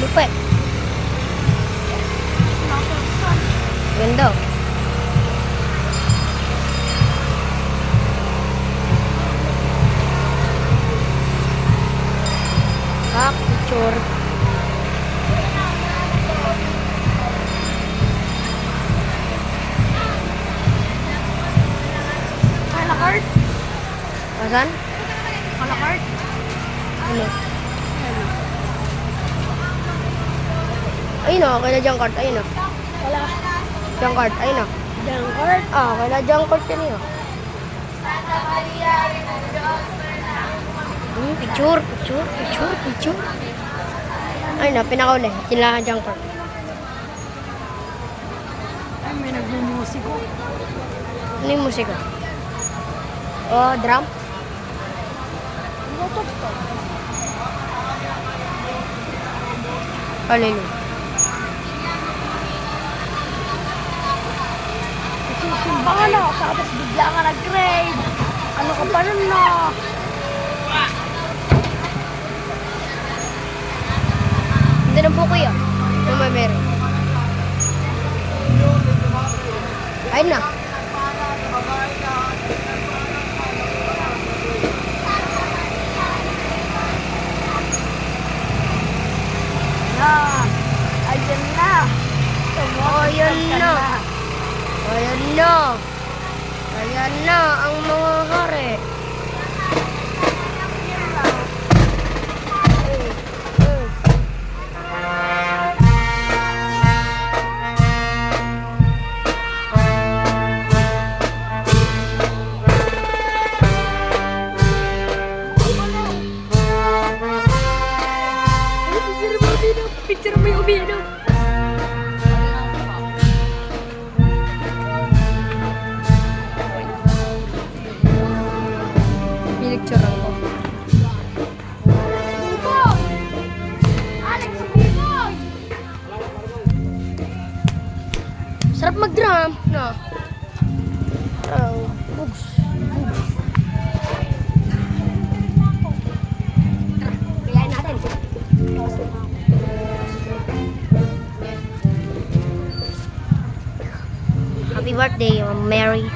Lupa. Ganda. Picture. Malakart? Asan? Malakart? Ano? Ayun o, kaya junk card. Ayun o. Wala. Junk card. Ayun o. Jangkart? Ah, kaya junk card yan yun. Picture. Ayun o, pinakauli. Kailangan junk card. Ay, may nagmumusiko. Ano yung musika? Oh, drum? Motok to. Hallelujah. Susimba ka na, tapos bigla ka nag-grade. Ano ka pa nun na? Hindi na po kuya. Ito may meron. Ayun na. Yan. Ayan na. Ayan na. Ayan na. Ayan na ang mga hari. Picture mo yung umiinom. Pinicturean ko. Buboy! Alex, Buboy! Sarap mag-drum. No. Oh, bugs. Kayain natin. Happy birthday, Mary.